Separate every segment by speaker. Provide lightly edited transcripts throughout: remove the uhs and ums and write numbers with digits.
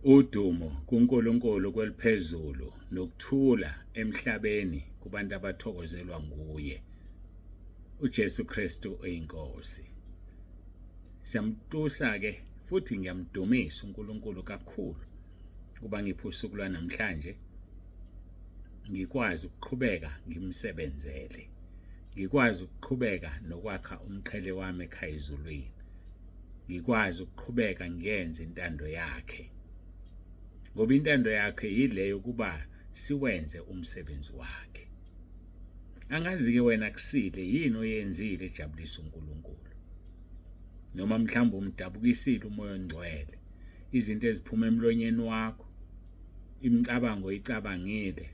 Speaker 1: Udumo kuNkulunkulu kweliphezulu nokuthula emhlabeni kubantu abathokozelwa nguye. uJesu Kristu oyinkosi. Siyamtusa ke futhi ngiyamdumisa uNkulunkulu kakhulu kuba ngipha usuku lwanamhlanje ngikwazi ukuqhubeka ngimsebenzele. Ngikwazi ukuqhubeka nokwakha umqhele wami ekhaya ezulwini. Ngikwazi ukuqhubeka ngiyenze intando yakhe. Ngoba intando yakhe yileyo kuba siwenze umsebenzi wakhe. Angazi-ke wena kusile yini oyenzile ejabulisa uNkulunkulu. Noma mhlawumbe umdabukisile umoya ongcwele. Izinto eziphuma emlonyeni wakho, imicabango oyicabangile.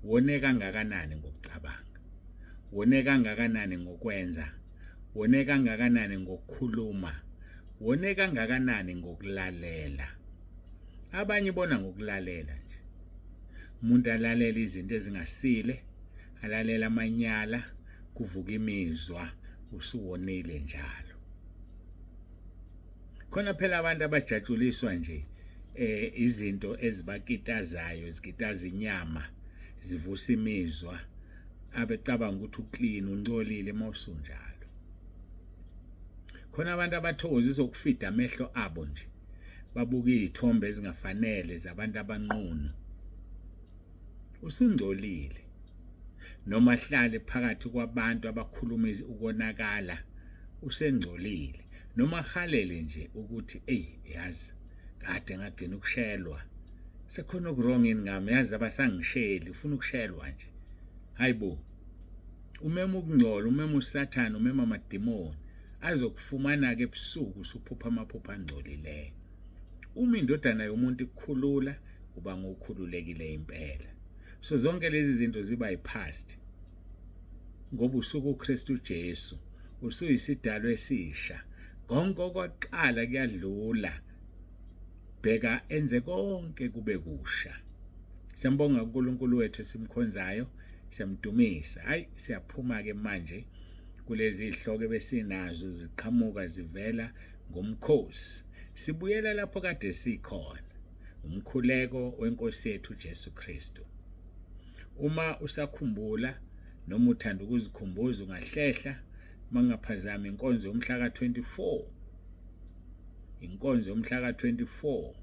Speaker 1: Wone kangakanani ngokucabanga. Wone kangakanani ngokwenza. Wone kangakanani ngokukhuluma. Wone kangakanani ngokulalela. Abanye bona ngokulalela nje. Umuntu alalela izinto ezingasile, alalela amanyala, kuvuka imizwa, usuwonile njalo. Khona phela abantu abajatshuliswa nje izinto ezibakitazayo, zikitaza inyama, zivusa imizwa, abecabanga ukuthi uclean ungcolile mawusunjalo. Khona abantu abathokozisa ukufida amehlo abo nje. Babuka izithombe ezingafanele zabantu abanqunu. Usungcolile. Noma hlale phakathi kwabantu abakhuluma ukonakala, usengcolile. Noma halele nje ukuthi yazi kade ngagcina ukushelwa. Sekhona ukurong ngami yazi abasangisheli ufuna ukushelwa nje. Hayibo. Umema ukungcola, umema uSathane, umema amadimoni azokufumana ke ebusuku usuphupha amaphupho angcolileyo. Uma indodana yomuntu ikhulula uba ngokhululekile impela. So zonke lezi zinto ziba yipast. Ngoba usuku uKristu Jesu usuyisidalwa esisha. Konke okwaqala kuyadlula. Bheka enze konke kube kusha. Siyambonga uNkulunkulu wethu esimkhonzayo, siyamdumisa. Hayi siyaphuma ke manje kulezi ihloko ebesinazo ziqhamuka zivela ngomkhosi. Sibuyela lapho kade sikhona. Umkhuleko wenkosi yethu Jesu Kristu. Uma usakhumbula noma uthanda ukuzikhumbuza ungahlehla mangaphazama inkonzo yomhla ka-24. Inkonzo yomhla ka-24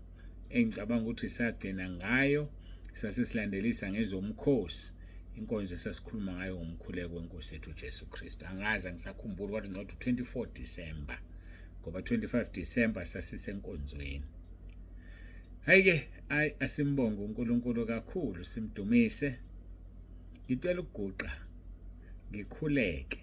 Speaker 1: engicabanga ukuthi sagcina ngayo sasesilandelisa ngezomkhosi. Inkonzo esasikhuluma ngayo ngomkhuleko wenkosi yethu Jesu Kristu. Angazi angisakhumbula kodwa ngicabanga 24 December. Ngoba 25 December sasisenkonzweni. Hayike asimbonge uNkulunkulu kakhulu simdumise. Ngicela ukuguqa ngikhuleke.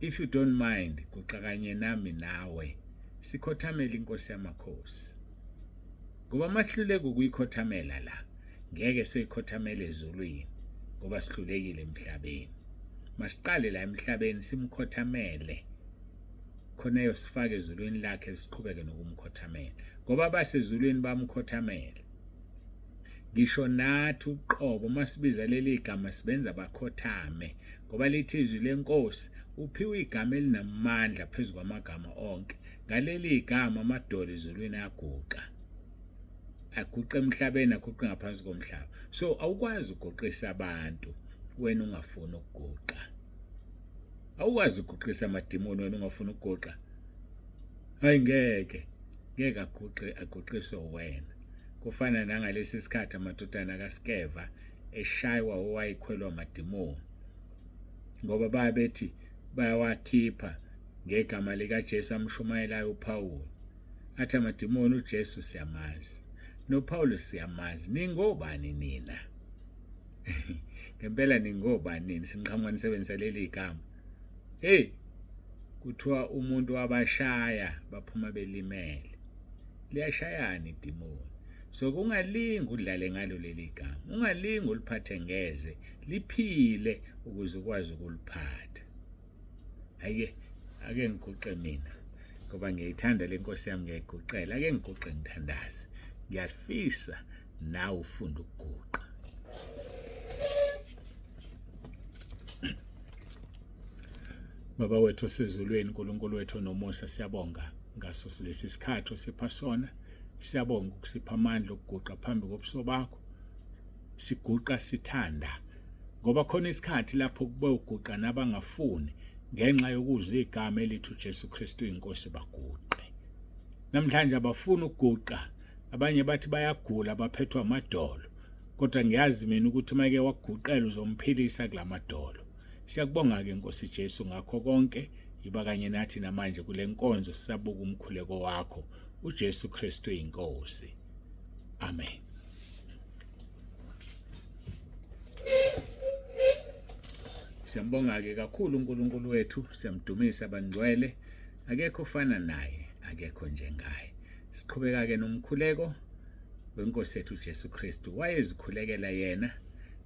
Speaker 1: If you don't mind guqa kanye nami nawe sikhothamela inkosi yamakhosi. Ngoba masihluleke ukuyikhothamela la ngeke soyikhothamela ezulwini ngoba sihlulekile emhlabeni. Masiqale la emhlabeni simkhothamele. Khona yosifaka ezulwini lakhe siqhubeke nokumkhothamela ngoba basezulwini bamkhothamela. Ngisho nathi uqobo masibiza leli igama sibenza bakhothame ngoba lithi izwi lenkosi uphiwe igama elinamandla phezulu kwamagama onke. Ngaleli igama amadolo ezulwini ayaguqa. Aguqa emhlabeni aguqa ngaphansi komhlaba. So awukwazi ukuguqisa abantu wena ungafuni ukuguqa. Awukwazi ukuguqisa amadimoni wena ungafuni ukuguqa. Hayi ngeke aguqiswe wena. Kufana nangalesi sikhathi amadodana kaSkeva eshaywa owayikhwelwa amadimoni. Ngoba babethi bayawakhipha ngegama lika Jesu amshumayelayo uPawulu. Athi amadimoni uJesu siyamazi. NoPawulu siyamazi. Ningobani nina? Ngempela ningobani nina? Sinqhamuka nisebenzisa leli igama. Hey, kuthiwa umuntu wabashaya baphuma belimele. Liyashayana idimoni. So kungalingi udlale ngalo leli gama. Ungalingi uliphathe ngeze, liphile ukuze ukwazi ukuliphatha. Hayike, ake ngiguqe mina. Ngoba ngiyithanda lenkosi yami ngiyiguqela, ake ngiguqe ngithandaze. Ngiyafisa nawe ufunda ukuguqa. Baba wethu osezulwini, uNkulunkulu wethu nomusa siyabonga ngaso lesi sikhathi osipha sona. Siyabonga ukusipha amandla okuguqa phambi kobuso bakho. Siguqa sithanda ngoba khona isikhathi lapho kube uguqa nabangafuni ngenxa yokuzwa igama elithi uJesu Kristu inkosi baguqe. Namhlanje abafuni ukuguqa, abanye bathi bayagula baphethwe amadolo, kodwa ngiyazi mina ukuthi make waguqela uzomphilisa kulamadolo. Siyakubonga ke Nkosi Jesu ngakho konke, yiba kanye nathi namanje kule nkonzo sisabuka umkhuleko wakho uJesu Kristu inkosi. Amen. Siyambonga ke kakhulu uNkulunkulu wethu, siyamdumisa bangcwele, akekho ufana naye, akekho njengaye. Siqhubeka ke nomkhuleko wenkosi yethu uJesu Kristu, wayezikhulekela yena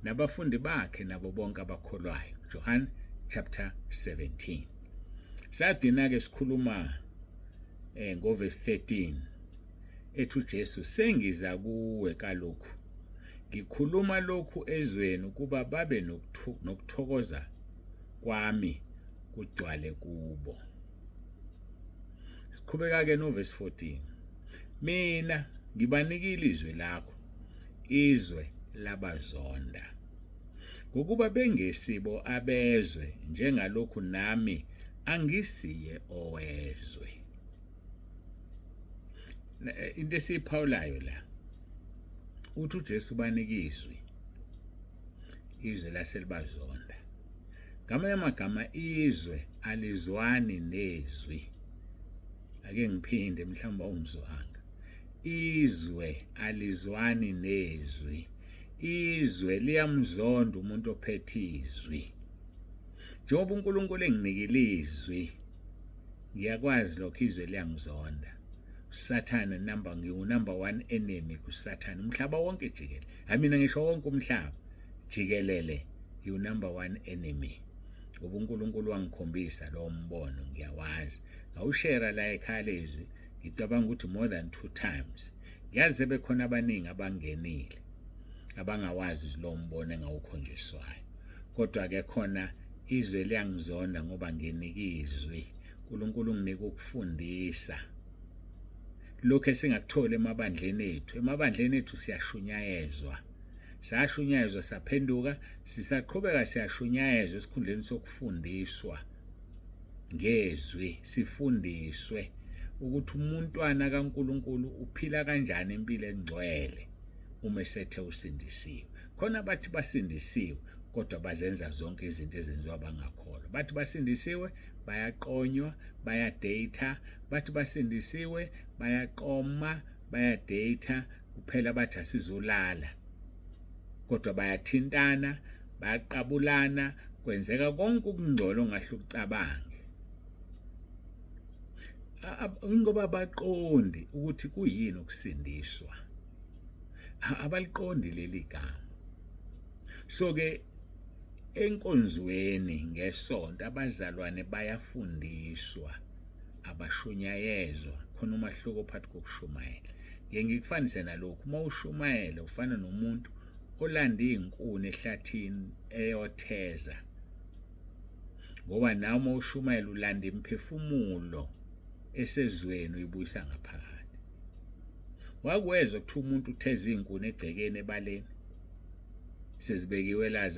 Speaker 1: nabafundi bakhe nabo bonke abakholwayo. John chapter 17. Sadina ke sikhuluma ngoverse 13 ethi uJesu, sengiza kuwe kalokhu, ngikhuluma lokhu ezweni ukuba babe nokuthokoza kwami kugcwale kubo. Siqhubeka ke noverse 14. Mina ngibanikile izwi lakho, izwe labazonda, ngokuba bengesibo abezwe njengalokhu nami angisiye owezwe. Into esiphawulayo la uthi uJesu banikizwe izwe laselibazonda. Ngamanye amagama izwe alizwani nezwi. Ake ngiphinde mhlawumbe ungizwanga. Izwe alizwani nezwi. Izwe liyamzonda umuntu ophethe izwi. Njengoba uNkulunkulu enginikile izwi, ngiyakwazi lokho izwe liyangizonda. Sathane ngiwu-number 1 enemy kuSathane umhlaba wonke jikelele. Mina ngisho wonke umhlaba jikelele ngiwu-number 1 enemy. Ngoba uNkulunkulu wangikhombisa lo mbono, ngiyawazi. Ngawushare la ekhaya lezwi, ngicabanga ukuthi more than 2 times. Yazi bekhona abaningi abangenile abangawazi lo mbono engawukhonjiswayo. Kodwa ke khona izwe liyangizonda ngoba nginikizwe. uNkulunkulu unginika ukufundisa. Lokho esingakuthola emabandleni ethu. Emabandleni ethu siyashunyayezwa. Sashunyayezwa saphenduka, sisaqhubeka siyashunyayezwa esikhundleni sokufundiswa ngezwi, sifundiswe ukuthi umuntwana kaNkulunkulu uphila kanjani impilo engcwele uma esethe usindisiwe. Khona bathi basindisiwe kodwa bazenza zonke izinto ezenziwa bangakholwa. Bathi basindisiwe bayaqonywa, bayadata, bathi basindisiwe bayaqoma, bayadata, kuphela bathi asizolala. Kodwa bayathintana, bayaqabulana, kwenzeka konke ukungcola ongahle ucabange. Ngoba baqondi ukuthi kuyini ukusindiswa. Abaliqondi leli gama. So ke enkonzweni ngesonto abazalwane bayafundiswa, abashunyayezwa. Khona umahluko phakathi kokushumayela. Ngikufanise nalokhu, uma ushumayela ufana nomuntu olanda izinkuni ehlathini eyotheza. Ngoba nawe uma ushumayela ulanda imphefumulo esezweni uyibuyisa ngaphakathi. Wakwezwa ukuthi umuntu utheza izinkuni egcekeni ebaleni, sezibekiwe la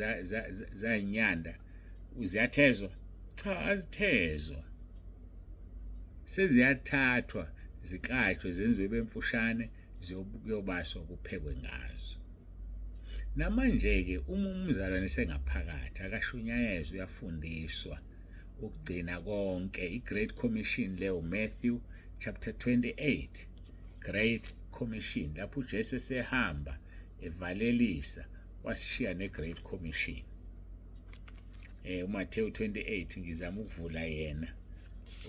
Speaker 1: zayinyanda, uziyathezwa? Cha, azithezwa. Seziyathathwa, ziklatshwe, zenziwe bemfushane, ziyobaswa kuphekwe ngazo. Namanje ke uma umzalwane sengaphakathi akashunyayezwe, uyafundiswa ukugcina konke. I-Great Commission leyo, Matthew chapter 28, Great Commission, lapho uJesu esehamba evalelisa wasishiya ne-Great Commission. uMathewu 28 ngizama ukuvula yena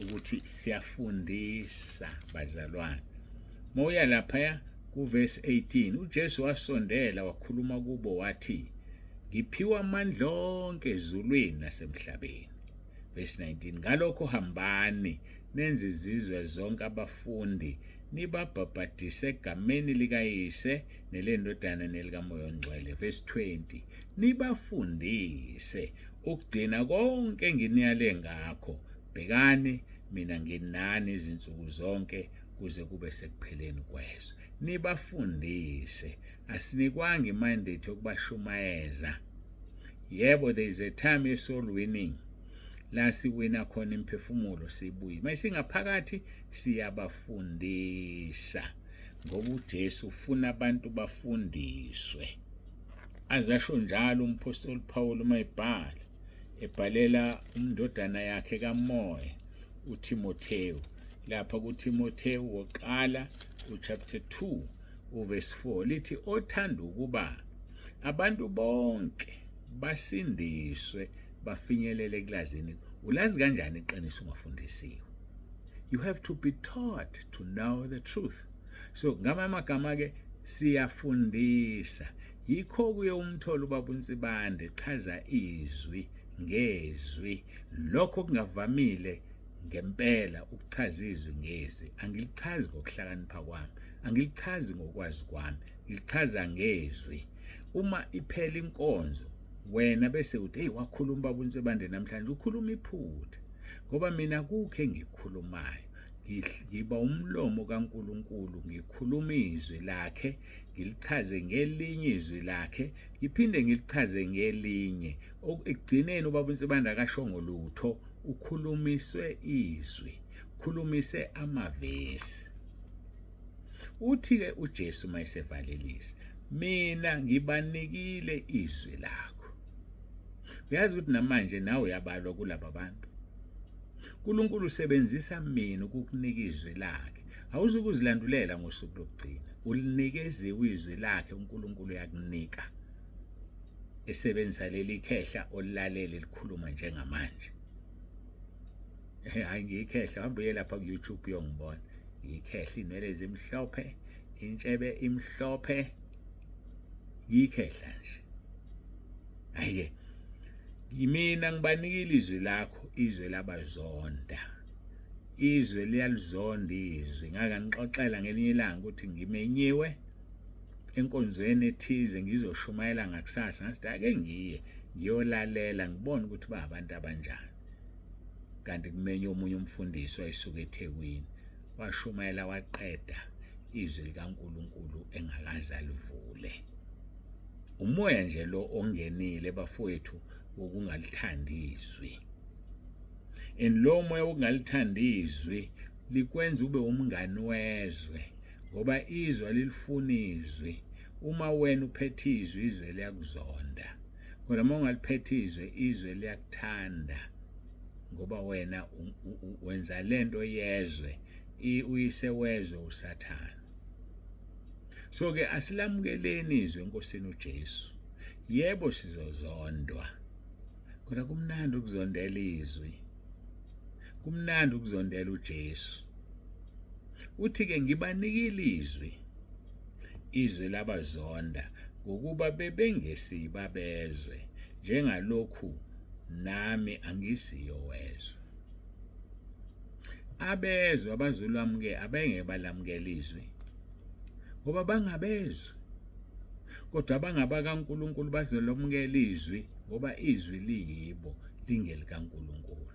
Speaker 1: ukuthi siyafundisa bazalwane. Moya lapha kuverse 18 uJesu wasondela wakhuluma kubo wathi, ngiphiwa amandla onke ezulwini nasemhlabeni. Verse 19, ngalokho hambani nenze izizwe zonke abafundi, nibabhabhadise egameni likaYise nelendodana nelikaMoya oNgcwele. Verse 20, nibafundise ukugcina konke enginiyale ngakho. Bhekani mina nginani izinsuku zonke kuze kube sekupheleni kwezwe. Nibafundise, asinikwanga imandate yokubashumayeza. Yebo, there is a time ye-soul winning la siwina khona imphefumulo sibuye. Mayisingaphakathi siyabafundisa ngoba uJesu ufuna abantu bafundiswe. Azasho njalo umpostoli Paul ebhalela umndodana yakhe kaMoya uTimotheo. Lapha kuTimotheo wokuqala chapter 2 verse 4 lithi othanda ukuba abantu bonke basindiswe bafinyelele ekulazini. Ulazi kanjani iqiniso ungafundisiwe? You have to be taught to know the truth. So ngamanye amagama ke siyafundisa. Yikho kuye umtholo ubaba uNsibande chaza izwi ngezwi. Lokho kungavamile ngempela ukuchaza izwi ngezwi. Angilichazi ngokuhlakanipha kwami, angilichazi ngokwazi kwami, ngilichaza ngezwi. Uma iphela inkonzo wena bese uthi hey wakhuluma ubaba uNsibande namhlanje, ukhuluma iphutha ngoba mina kukho engikukhulumayo. Ngiba umlomo kaNkuluNkulu, ngikhuluma izwi lakhe, ngilichaze ngelinye izwi lakhe, ngiphinde ngilichaze ngelinye. Ekugcineni ubaba uNsibande akashongo lutho, ukhulumiswe izwi, khulumise amavesi. Uthi ke uJesu mayisevalelisa, mina ngibanikile izwi lakho. Uyazi ukuthi namanje nawe uyabalwa kulabo bantu. uNkulunkulu usebenzisa mina ukukunika izwi lakhe. Awuzukuzilandulela ngosuku lokugcina, ulinikeziwe izwi lakhe uNkulunkulu uyakunika. Esebenzisa leli khehla olilalele likhuluma njengamanje. Hayi ngiyikhehla, hamba uye lapha ku YouTube uyongibona. Ikhehla inwele ezimhlophe, intshebe imhlophe. Yikhehla nje. Hayi Yimina ngibanikile izwi lakho, izwi labazonda. Izwi liyalizonda izwi. Ngaka ngixoxela ngelinye ilanga ukuthi ngimenyiwe enkonzweni ethize ngizoshumayela ngakusasa. Ngasithi ake ngiye ngiyolalela ngibone ukuthi ba abantu abanjani. Kanti kumenye omunye umfundisi wayisuka eThekwini washumayela waqeda izwi likaNkuluNkulu engakaze alivule. Umoya nje lo ongenile bafowethu wokungalithandi izwi. Lo moya wokungalithandi izwi likwenza ube umngani wezwe ngoba izwi alilifuna izwi. Uma wena uphethe izwi, izwi liyakuzonda. Kodwa uma ungaliphethe izwi, izwi liyakuthanda ngoba wena wenza lento yezwe, uyise wezwe uSathane. So ke asilamukeleni izwi enkosini uJesu. Yebo sizozondwa. Kodwa kumnandi ukuzondela izwi. Kumnandi ukuzondela uJesu. Uthi ke ngibanikile izwi. Izwi labazonda ngokuba bebengesiba bezwe njengalokhu nami angisiyo wezwe. Abezwe abazolwamukela abenge balamukela izwi ngoba bangabezwe. Kodwa abangabakaNkuluNkulu bazolwamukela izwi ngoba izwi liyibo lingelikaNkuluNkulu.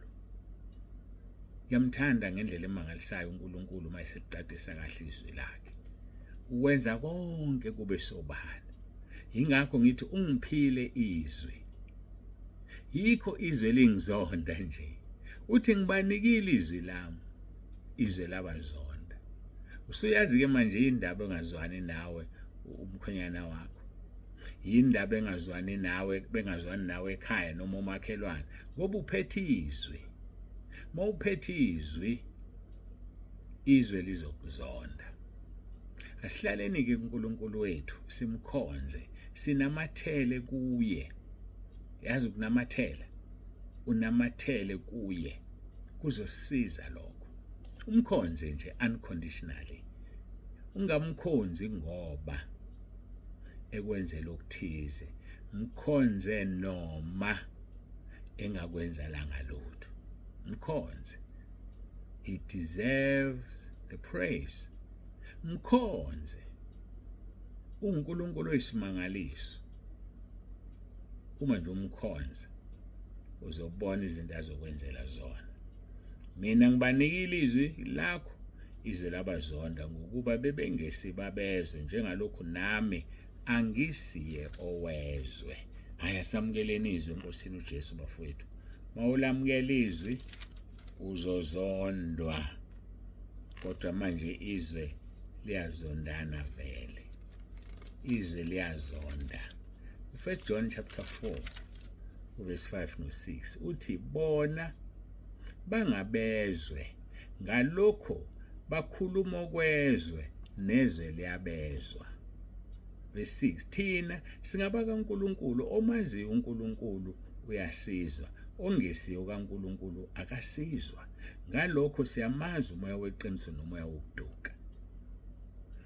Speaker 1: Ngiyamthanda ngendlela emangalisayo uNkulunkulu mayeseqaqisa kahle izwi lakhe. Uwenza konke kube sobala. Yingakho ngithi ungiphile izwi. Yikho izwi lingizonda nje. Uthi ngibanikile izwi lami, izwi labazonda. Usuyazi ke manje indaba engazwani nawe umkhonyana wakho. Indaba engazwani nawe, bengazwani nawe ekhaya noma umakhelwane ngoba uphethe izwi. Mawuphethe izwi, izwi lizokuzonda. Asihlaleni ke uNkulunkulu wethu simkhonze, sinamathele kuye. Yazi ukunamathela, unamathele kuye kuzosiza lokho. Umkhonze nje unconditionally. Ungamkhonzi ngoba ekwenzela okuthize. Mkhonze noma engakwenza langa lutho. Mkhonze. He deserves the praise. Mkhonze. uNkulunkulu oyisimangaliso. Uma nje umkhonza uzobona izinto azokwenzela zona. Mina ngibanikile izwi lakho, izwe labazonda ngokuba bebengesibabezwe njengalokhu nami angisiye owezwe. Haya, samukeleni izwi enkosini uJesu bafowethu. Mawulamukela izwi uzozondwa, kodwa manje izwe liyazondana vele. Izwe liyazonda. 1 John chapter 4 verse 5 no-6 uthi bona bangabezwe ngalokho bakhuluma okwezwe nezwe liyabezwa. Verse 6 thina singaba kaNkulunkulu, omazi uNkulunkulu uyasizwa, ongesiyo kaNkulunkulu akasizwa. Ngalokho siyamazi umoya weqiniso nomoya wokuduka.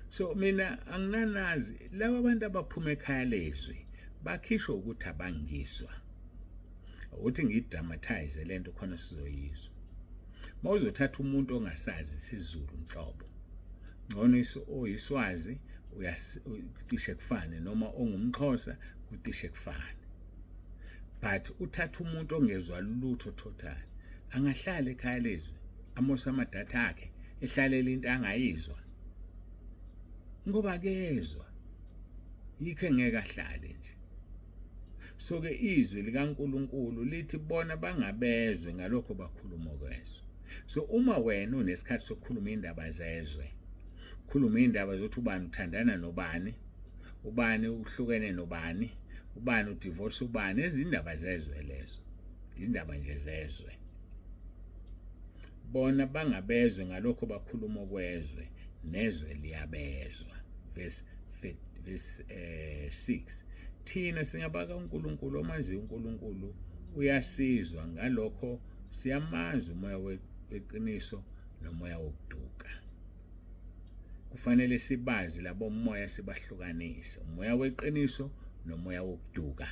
Speaker 1: So mina anginanazi laba abantu abaphuma ekhaya lezwi bakhishwa ukuthi abangizwa. Uthi ngidramatize lento khona sizoyizwa. Mawuzothatha umuntu ongasazi isiZulu nhlobo, ngcono oyiswazi kutishe kufane, noma ongumXhosa kutishe kufane. But uthatha umuntu ongezwa lutho total, angahlala ekhaya lezwi amosa amadatha akhe ehlalela into angayizwa ngoba kezwa yikho engeke ahlale nje. So ke izwi likaNkulunkulu lithi bona bangabezwe ngalokho bakhuluma okwezwe. So uma wena unesikhathi sokukhuluma indaba zezwe, khuluma indaba zokuthi ubani uthandana nobani, ubani uhlukene nobani, ubani udivorce ubani, ezindaba zezwe lezo, izindaba nje zezwe. Bona bangabezwe ngalokho bakhuluma okwezwe nezwe liyabezwa. Verse 6 thina singaba kaNkulunkulu, omazi uNkulunkulu uyasizwa, ngalokho siyamazi umoya weqiniso nomoya wokuduka. Kufanele sibazi labo moya, sibahlukanise umoya weqiniso nomoya wokuduka,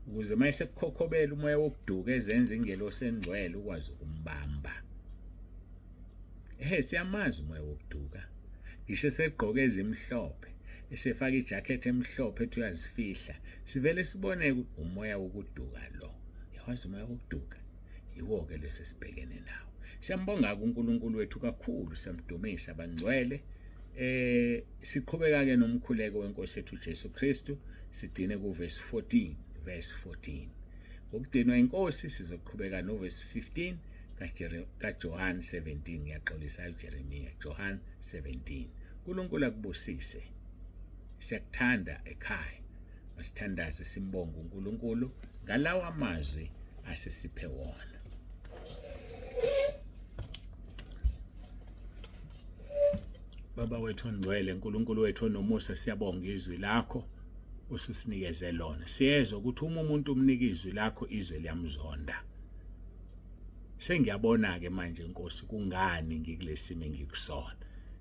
Speaker 1: ukuze mayese kukhokhobela umoya wokuduka ezenza ingelosi engcwele ukwazi ukumbamba. Siyamazi umoya wokuduka, ngisho segqoke ezimhlophe, esefaka ijacket emhlophe ethi uyazifihla, sivele sibone umoya wokuduka lo. Yawazi umoya wokuduka yiwo ke lesesibhekene nawo. Siyambonga uNkulunkulu wethu kakhulu, siyamdumisa abangcwele. Siqhubeka ke nomkhuleko wenkosi yethu Jesu Kristu, sigcine ku verse 14. Ngokudinwa inkosi sizoqhubeka no verse 15 kaJohn 17. Ngiyaxolisa uJeremiya, John 17. uNkulunkulu akubusise. Siyakuthanda ekhaya, masithandaze simbonga uNkulunkulu ngalawa amazwi asesiphe wona. Baba wethu ongcwele, uNkulunkulu wethu onomusa, siyabonga izwi lakho ususinikeze lona. Siyezwa ukuthi uma umuntu umnika izwi lakho, izwe liyamzonda. Sengiyabona ke manje Nkosi kungani ngikulesimo engikusona,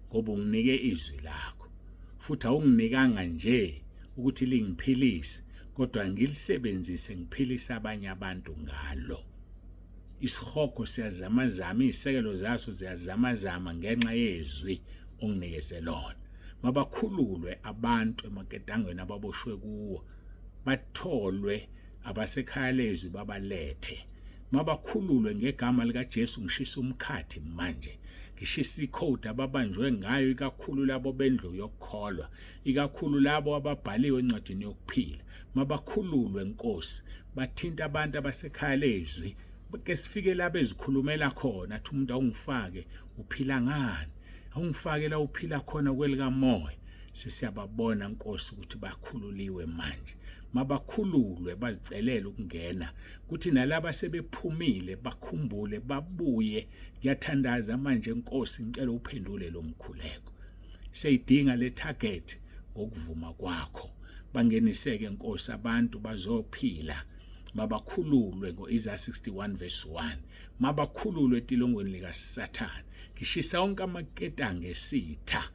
Speaker 1: ngoba unginike izwi lakho, futhi awunginikanga nje ukuthi lingiphilise, kodwa ngilisebenzise ngiphilisa abanye abantu ngalo. Isihogo siyazamazama, izisekelo zaso ziyazamazama ngenxa yezwi onginikeze lona. Mabakhululwe abantu emaketangweni ababoshwe kuwo, batholwe abasekhaya lezwi babalethe. Mabakhululwe ngegama likaJesu. Ngishisa umkhathi manje, ngishisa ikhodi ababanjwe ngayo, ikakhulu labo bendlu yokukholwa, ikakhulu labo ababhaliwe encwadini yokuphila. Mabakhululwe Nkosi, bathinta abantu abasekhaya lezwi. Ke sifike la bezikhulumela khona, athi umuntu awungifake uphila ngani, awungifake la uphila khona kwelikamoya. Sisiyababona Nkosi ukuthi bakhululiwe manje. Mabakhululwe bazicelele ukungena, kuthi nalabo sebephumile bakhumbule babuye. Ngiyathandaza manje Nkosi, ngicela uphendule lo mkhuleko. Seyidinga le target ngokuvuma kwakho. Bangeniseke Nkosi abantu bazophila. Mabakhululwe ngoIsaiah 61 verse 1. Mabakhululwe etilongweni likaSathane. Ngishisa onke amaketanga esitha,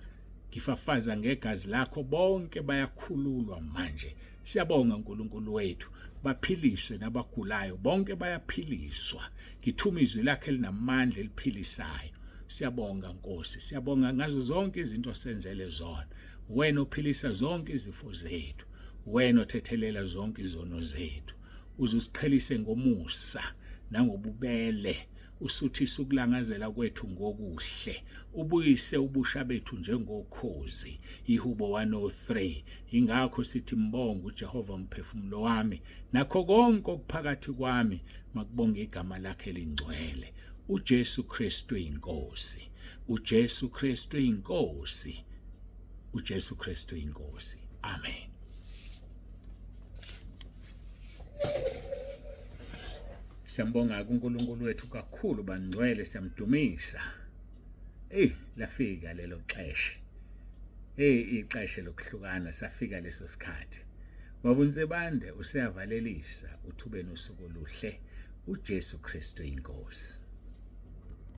Speaker 1: ngifafaza ngegazi lakho, bonke bayakhululwa manje. Siyabonga uNkulunkulu wethu, baphiliswe nabagulayo bonke bayaphiliswa. Ngithuma izwi lakhe linamandla eliphilisayo. Siyabonga Nkosi, siyabonga ngazo zonke izinto senzele zona. Wena uphilisa zonke izifo zethu, wena othethelela zonke izono zethu. Uzusiqhelise ngomusa nangobubele, usuthise ukulangazela kwethu ngokuhle, ubuyise ubusha bethu njengokhozi. Ihubo 103. Ingakho sithi mbonga uJehova umphefumulo wami, nakho konke okuphakathi kwami makubonga igama lakhe elingcwele. uJesu Kristu inkosi, uJesu Kristu inkosi, uJesu Kristu inkosi. Amen. Siyambonga uNkulunkulu wethu kakhulu bangcwele, siyamdumisa. Lafika lelo xesha. Ixesha lokuhlukana safika leso sikhathi. Babunzebande usiyavalelisa uthube nosuku oluhle. uJesu Kristu inkosi.